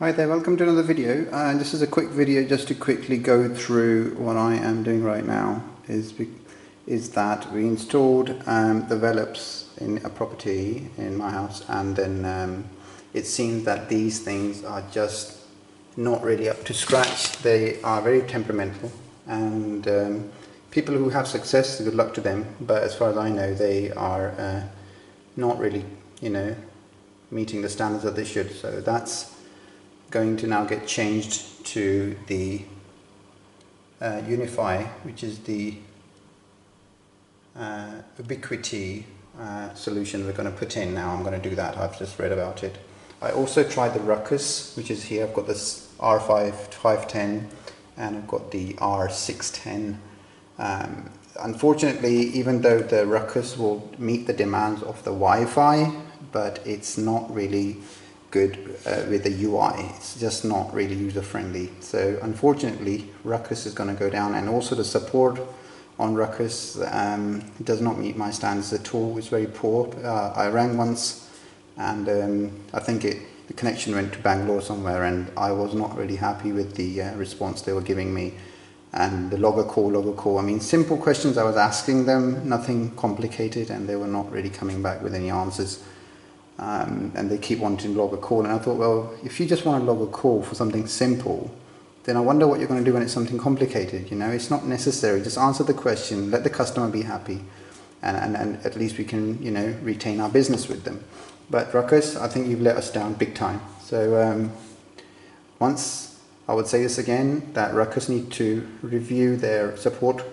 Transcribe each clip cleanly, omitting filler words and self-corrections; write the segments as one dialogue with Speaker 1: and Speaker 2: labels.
Speaker 1: Hi there, welcome to another video. This is a quick video just to quickly go through what I am doing right now. Is that we installed the Velops in a property in my house, and then it seems that these things are just not really up to scratch. They are very temperamental, and people who have success, good luck to them, but as far as I know, they are not really, meeting the standards that they should. So that's going to now get changed to the Unify, which is the Ubiquiti solution we're going to put in now. I'm going to do that. I've just read about it. I also tried the Ruckus, which is here. I've got this R510 and I've got the R610. Unfortunately, even though the Ruckus will meet the demands of the Wi-Fi, but it's not really good with the UI. It's just not really user friendly. So unfortunately, Ruckus is going to go down, and also the support on Ruckus does not meet my standards at all. It's very poor. I rang once, and I think the connection went to Bangalore somewhere, and I was not really happy with the response they were giving me. And the logger call. I mean, simple questions I was asking them, nothing complicated, and they were not really coming back with any answers. And they keep wanting to log a call, and I thought, well, if you just want to log a call for something simple, then I wonder what you're going to do when it's something complicated. It's not necessary. Just answer the question, let the customer be happy, and at least we can retain our business with them. But Ruckus, I think you've let us down big time. So once I would say this again, that Ruckus need to review their support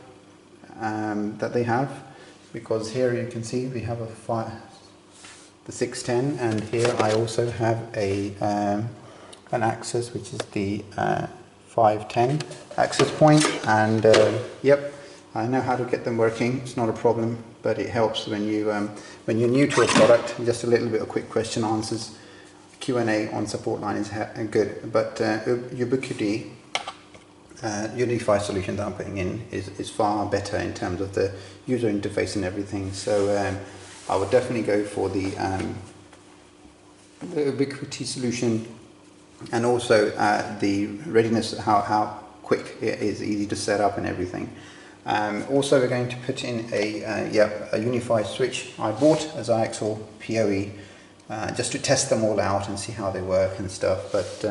Speaker 1: that they have, because here you can see we have the 610, and here I also have an access, which is the 510 access point, and yep, I know how to get them working. It's not a problem, but it helps when you're new to a product. Just a little bit of quick question answers, Q&A on support line is good, but Ubiquiti Unify solution that I'm putting in is far better in terms of the user interface and everything. So I would definitely go for the Ubiquiti solution, and also the readiness, how quick it is, easy to set up and everything. Also, we're going to put in a Unify switch I bought as IXL PoE, just to test them all out and see how they work and stuff. But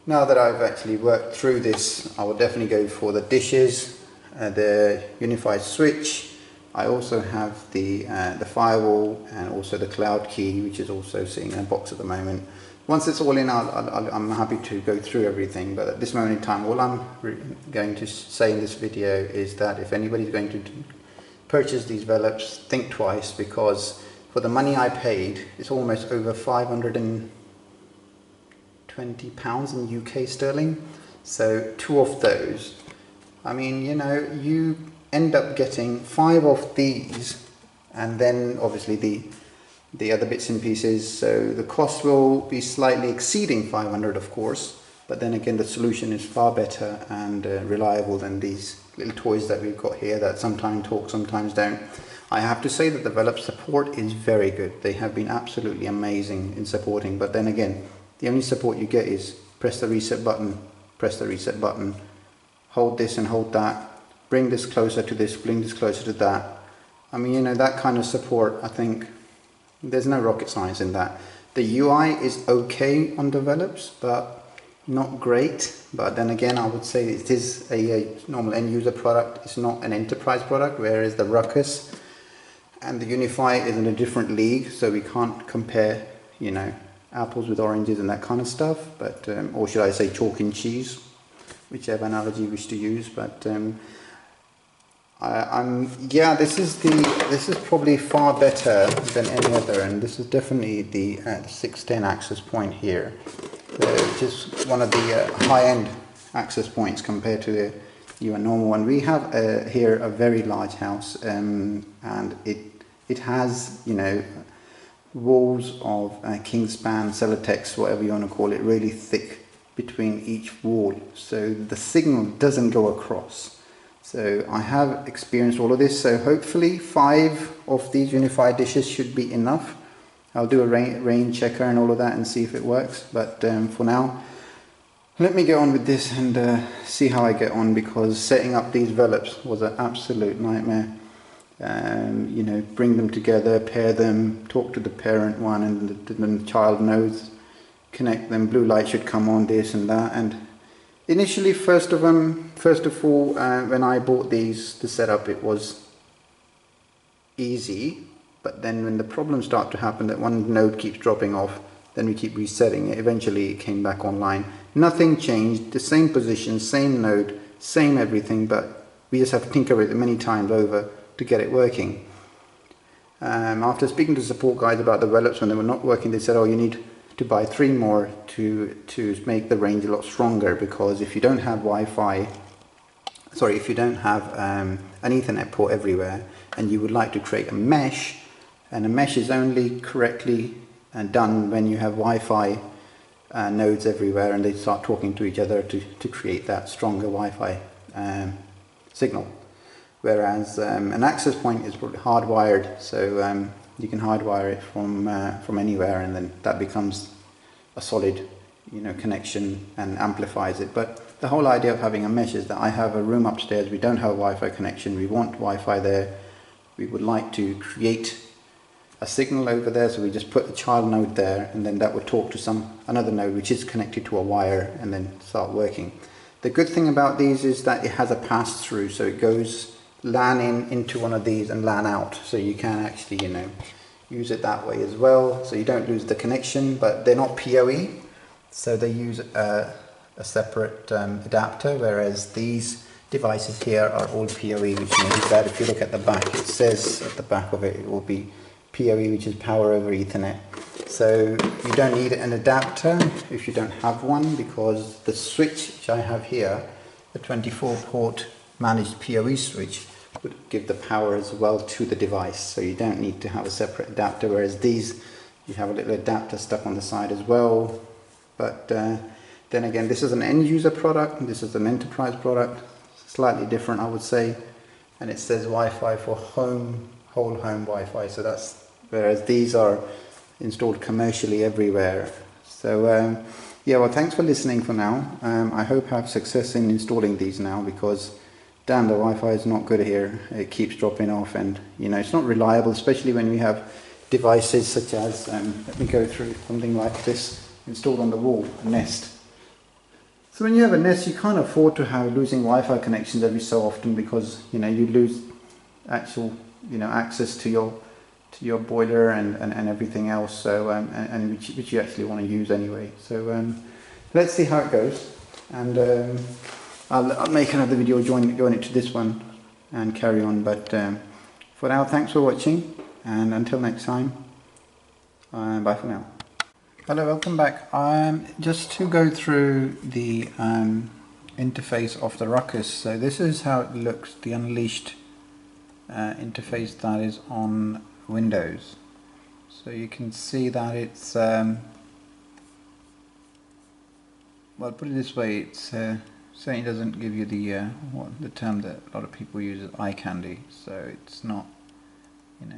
Speaker 1: now that I've actually worked through this, I will definitely go for the dishes, the Unify switch. I also have the firewall, and also the cloud key, which is also sitting in a box at the moment. Once it's all in, I'm happy to go through everything, but at this moment in time, all I'm going to say in this video is that if anybody's going to purchase these Velops, think twice, because for the money I paid, it's almost over £520 in UK sterling. So 2 of those, I mean, you end up getting 5 of these, and then obviously the other bits and pieces, so the cost will be slightly exceeding 500, of course, but then again the solution is far better and reliable than these little toys that we've got here that sometimes talk, sometimes don't. I have to say that the Velop support is very good. They have been absolutely amazing in supporting, but then again, the only support you get is press the reset button, hold this and hold that, bring this closer to this, bring this closer to that. I mean, that kind of support, I think there's no rocket science in that. The UI is okay on the Velops, but not great. But then again, I would say it is a normal end user product. It's not an enterprise product, whereas the Ruckus and the Unify is in a different league. So we can't compare, apples with oranges and that kind of stuff. But or should I say chalk and cheese, whichever analogy you wish to use. But this is probably far better than any other, and this is definitely the 610 access point here, which is one of the high-end access points compared to your normal one. We have here a very large house, and it has walls of Kingspan, Celotex, whatever you want to call it, really thick between each wall, so the signal doesn't go across. So I have experienced all of this, so hopefully 5 of these Unified dishes should be enough. I'll do a range checker and all of that and see if it works, but for now let me get on with this and see how I get on, because setting up these Velops was an absolute nightmare. You know, bring them together, pair them, talk to the parent one, and the child nodes, connect them, blue light should come on, this and that. And initially, first of all, when I bought these, the setup, it was easy, but then when the problems start to happen, that one node keeps dropping off, then we keep resetting it, eventually it came back online. Nothing changed, the same position, same node, same everything, but we just have to tinker with it many times over to get it working. After speaking to support guys about the Velops when they were not working, they said, oh, you need to buy 3 more to make the range a lot stronger, because if you don't have Wi-Fi, sorry, if you don't have an Ethernet port everywhere, and you would like to create a mesh, and a mesh is only correctly done when you have Wi-Fi nodes everywhere and they start talking to each other to create that stronger Wi-Fi signal. Whereas an access point is hardwired, so you can hardwire it from anywhere, and then that becomes a solid, you know, connection and amplifies it. But the whole idea of having a mesh is that I have a room upstairs, we don't have a Wi-Fi connection, we want Wi-Fi there, we would like to create a signal over there, so we just put a child node there, and then that would talk to another node which is connected to a wire and then start working. The good thing about these is that it has a pass through, so it goes LAN into one of these and LAN out, so you can actually, you know, use it that way as well, so you don't lose the connection. But they're not PoE, so they use a separate adapter, whereas these devices here are all PoE, which means that if you look at the back, it says at the back of it, it will be PoE, which is power over Ethernet. So you don't need an adapter if you don't have one, because the switch which I have here, the 24 port managed PoE switch, would give the power as well to the device, so you don't need to have a separate adapter, whereas these, you have a little adapter stuck on the side as well. But then again, this is an end user product and this is an enterprise product, slightly different I would say, and it says Wi-Fi for whole home Wi-Fi, so that's, whereas these are installed commercially everywhere. So yeah, well, thanks for listening for now. I hope I have success in installing these now, because damn, the Wi-Fi is not good here. It keeps dropping off, and you know, it's not reliable, especially when we have devices such as let me go through something like this installed on the wall, a Nest. So when you have a Nest, you can't afford to have losing Wi-Fi connections every so often, because you know, you lose actual, you know, access to your boiler and everything else, so and which you actually want to use anyway. So let's see how it goes, and I'll make another video going into this one and carry on. But for now, thanks for watching, and until next time, bye for now. Hello, welcome back. Just to go through the interface of the Ruckus. So this is how it looks, the unleashed interface that is on Windows. So you can see that it's well, put it this way, it's certainly doesn't give you the the term that a lot of people use as eye candy. So it's not, you know,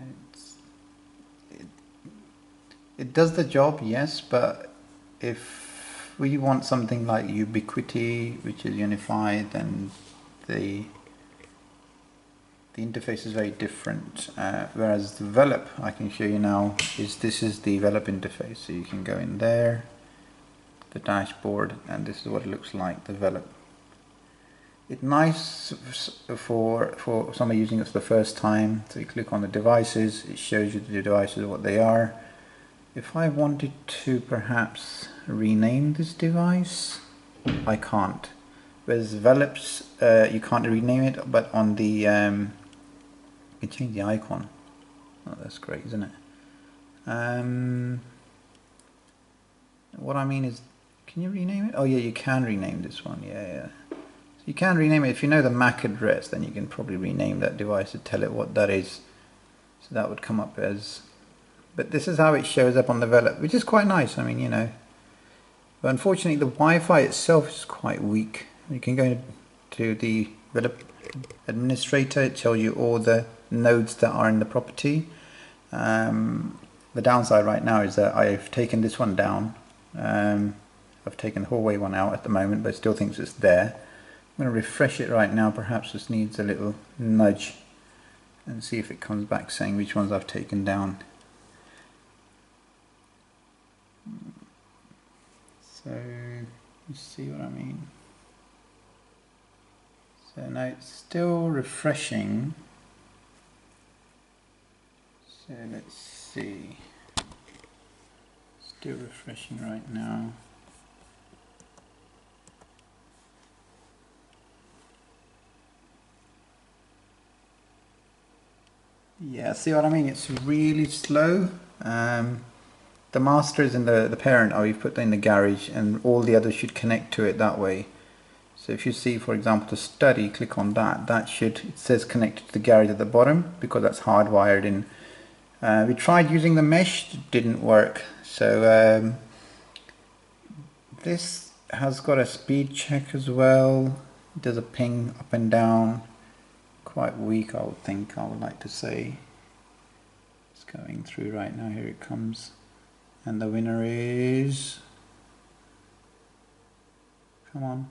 Speaker 1: it does the job, yes, but if we want something like Ubiquiti, which is unified, then the interface is very different. Whereas the Velop, I can show you now, this is the Velop interface. So you can go in there, the dashboard, and this is what it looks like, the Velop. It's nice for somebody using it for the first time. So you click on the devices, it shows you the devices, what they are. If I wanted to perhaps rename this device, I can't. Whereas Velops, you can't rename it, but on the you can change the icon. Oh, that's great, isn't it? What I mean is, can you rename it? Oh yeah, you can rename this one. Yeah. So you can rename it. If you know the MAC address, then you can probably rename that device to tell it what that is. So that would come up as. But this is how it shows up on the Velop, which is quite nice. I mean, you know. But unfortunately, the Wi-Fi itself is quite weak. You can go to the Velop administrator. It tells you all the nodes that are in the property. the downside right now is that I've taken this one down. I've taken the hallway one out at the moment, but it still thinks it's there. I'm going to refresh it right now. Perhaps this needs a little nudge and see if it comes back saying which ones I've taken down. So you see what I mean? So now it's still refreshing. So let's see. Still refreshing right now. Yeah, see what I mean? It's really slow. The master is in the parent, or you've put that in the garage, and all the others should connect to it that way. So if you see, for example, the study, click on that. That should, it says connected to the garage at the bottom because that's hardwired in. We tried using the mesh, it didn't work. So this has got a speed check as well. It does a ping up and down. Quite weak, I would think, I would like to say. It's going through right now, here it comes. And the winner is... Come on.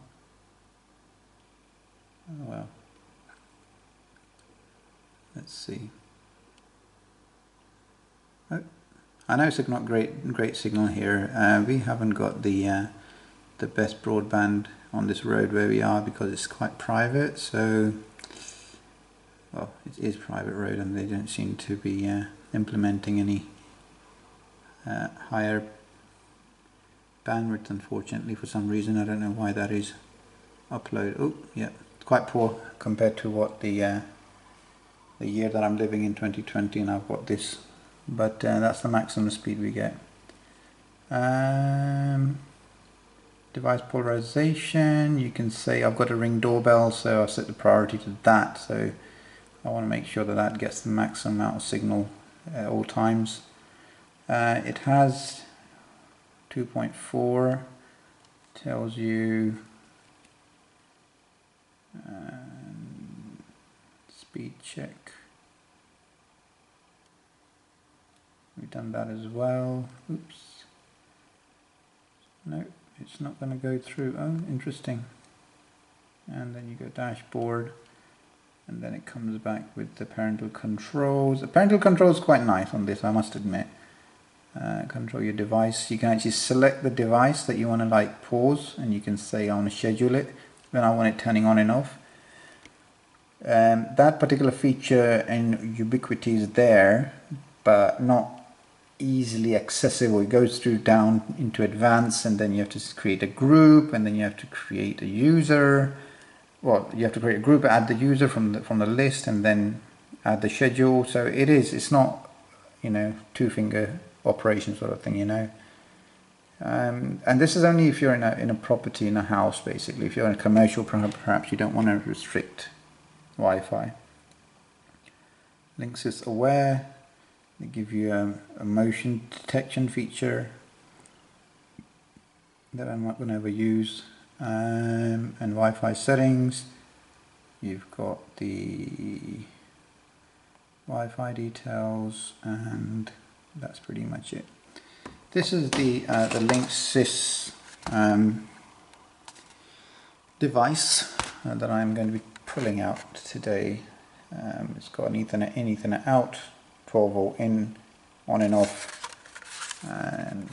Speaker 1: Oh well. Let's see. Oh, I know it's not great signal here. We haven't got the best broadband on this road where we are because it's quite private, so... Well, it is private road and they don't seem to be implementing any higher bandwidth, unfortunately, for some reason. I don't know why that is. Upload, oh yeah, it's quite poor compared to what the year that I'm living in, 2020, and I've got this, but that's the maximum speed we get. Device polarization, you can say I've got a Ring doorbell, so I've set the priority to that, so I want to make sure that that gets the maximum amount of signal at all times. It has 2.4, tells you speed check. We've done that as well. Oops. No, it's not going to go through. Oh, interesting. And then you go dashboard. And then it comes back with the parental controls. The parental control is quite nice on this, I must admit. Control your device. You can actually select the device that you want to like pause, and you can say I want to schedule it. Then I want it turning on and off. That particular feature in Ubiquiti is there, but not easily accessible. It goes through down into advanced, and then you have to create a group, and then you have to create a user. Well, you have to create a group, add the user from the list, and then add the schedule. So it's not, you know, two-finger operation sort of thing, you know. And this is only if you're in a property, in a house, basically. If you're in a commercial, perhaps you don't want to restrict Wi-Fi. Linksys aware. They give you a motion detection feature that I'm not going to ever use. And Wi-Fi settings, you've got the Wi-Fi details, and that's pretty much it. This is the Linksys device that I'm going to be pulling out today. It's got an Ethernet in, Ethernet out, 12 volt in, on and off, and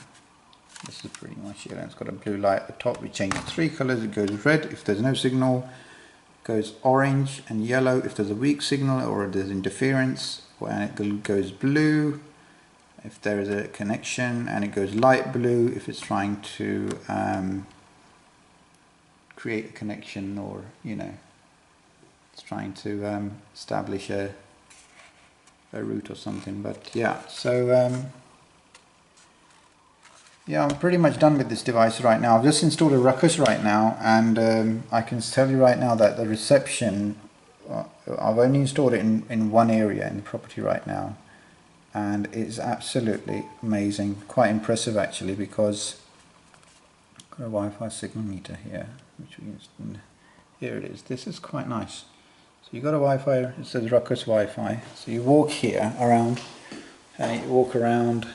Speaker 1: this is pretty much it. It's got a blue light at the top. We change 3 colors. It goes red if there's no signal, it goes orange and yellow if there's a weak signal or there's interference, and it goes blue if there is a connection, and it goes light blue if it's trying to create a connection, or, you know, it's trying to establish a route or something. But yeah, so yeah, I'm pretty much done with this device right now. I've just installed a Ruckus right now, and I can tell you right now that the reception, I've only installed it in one area in the property right now, and it's absolutely amazing. Quite impressive actually, because I've got a Wi-Fi signal meter here, which we can, here it is. This is quite nice. So you got a Wi-Fi, it says Ruckus Wi-Fi. So you walk here around, and you walk around,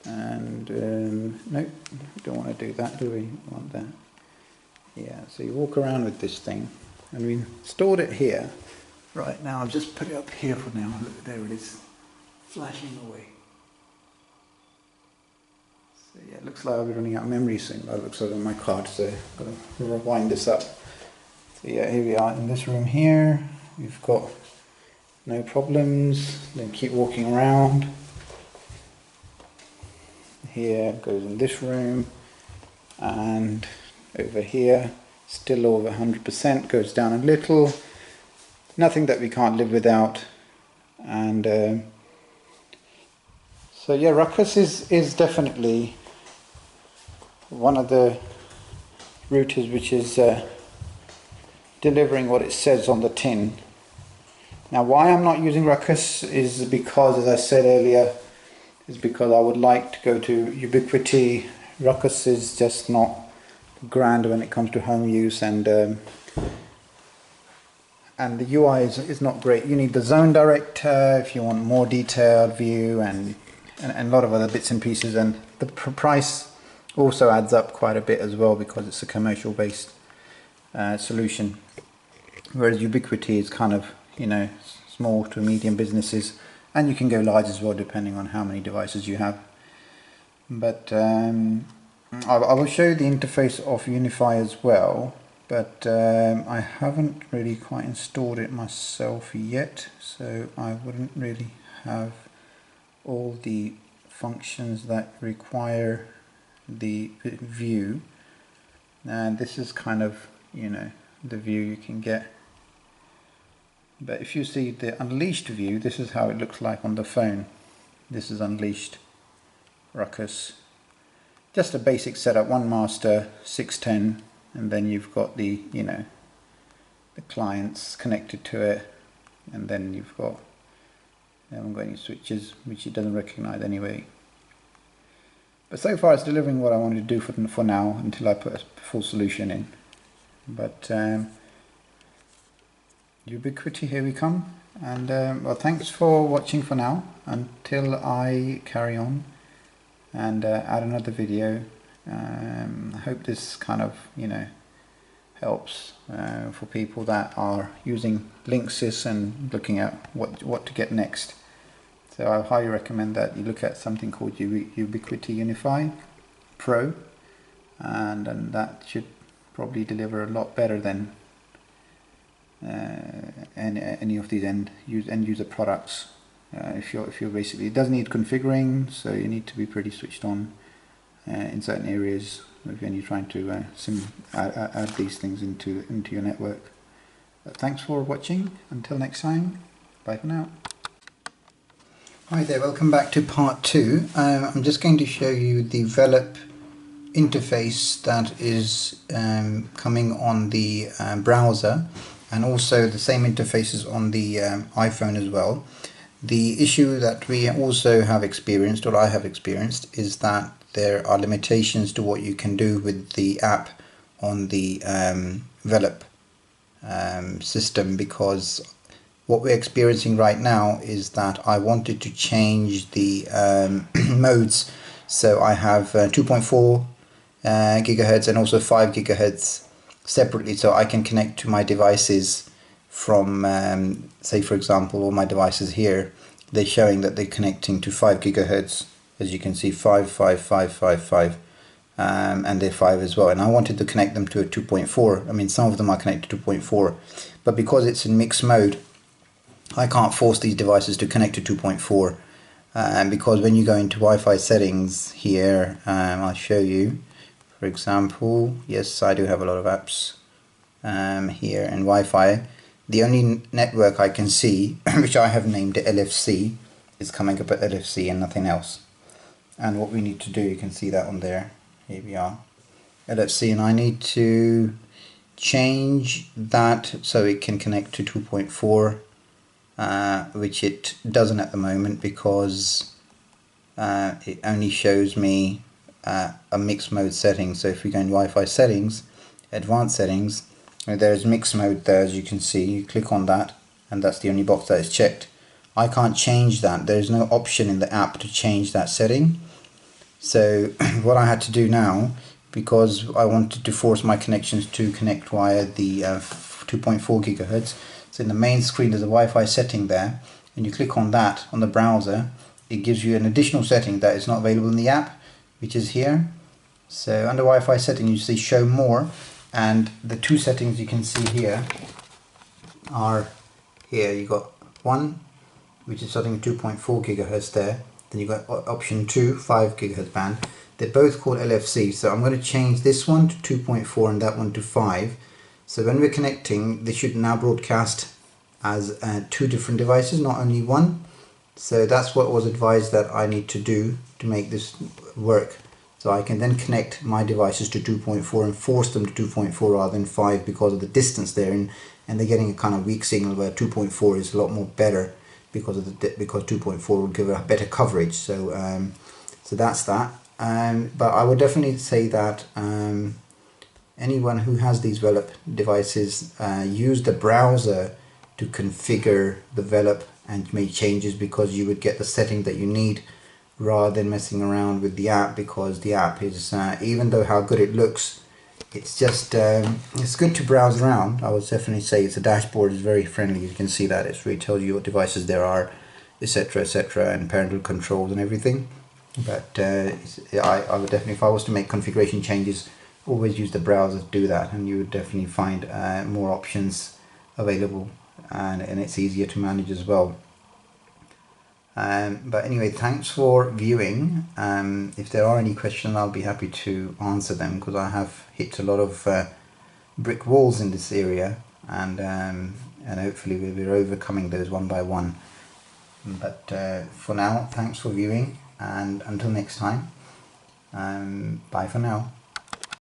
Speaker 1: and no, we don't want to do that, do we? We want that. Yeah, so you walk around with this thing, and we stored it here. Right now, I'll just put it up here for now. Look, there it is, flashing away. So yeah, it looks like I'll be running out of memory soon. That looks like on my card, so I've got to rewind this up. So yeah, here we are in this room here. We've got no problems. Then keep walking around. Here goes in this room, and over here, still over 100%, goes down a little. Nothing that we can't live without. And so yeah, Ruckus is definitely one of the routers which is delivering what it says on the tin. Now why I'm not using Ruckus is because, as I said earlier, is because I would like to go to Ubiquiti. Ruckus is just not grand when it comes to home use, and the UI is not great. You need the zone director if you want more detailed view, and a lot of other bits and pieces, and the price also adds up quite a bit as well because it's a commercial based solution, whereas Ubiquiti is kind of, you know, small to medium businesses, and you can go large as well depending on how many devices you have. But I will show you the interface of Unify as well, but I haven't really quite installed it myself yet, so I wouldn't really have all the functions that require the view. And this is kind of, you know, the view you can get. But if you see the unleashed view, this is how it looks like on the phone. This is unleashed Ruckus. Just a basic setup, one master, 610, and then you've got the, you know, the clients connected to it, and then you've got, I haven't got any switches, which it doesn't recognize anyway. But so far it's delivering what I wanted to do for now, until I put a full solution in. But Ubiquiti, here we come, and well, thanks for watching for now, until I carry on and add another video. I hope this kind of, you know, helps for people that are using Linksys and looking at what to get next. So I highly recommend that you look at something called Ubiquiti Unify Pro, and that should probably deliver a lot better than any of these end user products. If you're basically, it does need configuring, so you need to be pretty switched on in certain areas when you're trying to add these things into your network. But thanks for watching. Until next time, bye for now. Hi there, welcome back to part 2. I'm just going to show you the Velop interface that is coming on the browser, and also the same interfaces on the iPhone as well. The issue that we also have experienced, or I have experienced, is that there are limitations to what you can do with the app on the Velop system, because what we're experiencing right now is that I wanted to change the modes. So I have 2.4 gigahertz and also 5 gigahertz separately, so I can connect to my devices from say for example all my devices here, they're showing that they're connecting to 5 gigahertz, as you can see, 5, 5, 5, 5, 5, and they're 5 as well, and I wanted to connect them to a 2.4. I mean, some of them are connected to 2.4, but because it's in mixed mode I can't force these devices to connect to 2.4, and because when you go into Wi-Fi settings here, I'll show you, for example, yes, I do have a lot of apps here in Wi-Fi. The only network I can see, which I have named LFC, is coming up at LFC and nothing else. And what we need to do, you can see that on there, here we are, LFC, and I need to change that so it can connect to 2.4, which it doesn't at the moment, because it only shows me a mixed mode setting. So if we go in Wi-Fi settings, advanced settings, there's mixed mode there, as you can see. You click on that and that's the only box that is checked. I can't change that. There's no option in the app to change that setting. So what I had to do now, because I wanted to force my connections to connect via the 2.4 gigahertz, so in the main screen there's a Wi-Fi setting there, and you click on that on the browser, it gives you an additional setting that is not available in the app, which is here. So under Wi-Fi setting you see show more, and the two settings you can see here are here. You got one which is setting 2.4 gigahertz there, then you got option 2, 5 gigahertz band. They're both called LFC, so I'm going to change this one to 2.4 and that one to 5. So when we're connecting, they should now broadcast as two different devices, not only one. So that's what was advised that I need to do to make this work. So I can then connect my devices to 2.4 and force them to 2.4 rather than 5 because of the distance there, and they're getting a kind of weak signal where 2.4 is a lot more better because 2.4 will give a better coverage. So so that's that. But I would definitely say that anyone who has these Velop devices, use the browser to configure the Velop and make changes, because you would get the setting that you need rather than messing around with the app, because the app is, even though how good it looks, it's just, it's good to browse around. I would definitely say the dashboard is very friendly. You can see that it really tells you what devices there are, etc, etc, and parental controls and everything. But I would definitely, if I was to make configuration changes, always use the browser to do that, and you would definitely find more options available, and it's easier to manage as well. But anyway, thanks for viewing. If there are any questions, I'll be happy to answer them, because I have hit a lot of brick walls in this area, and hopefully we're overcoming those one by one. But for now, thanks for viewing, and until next time, bye for now.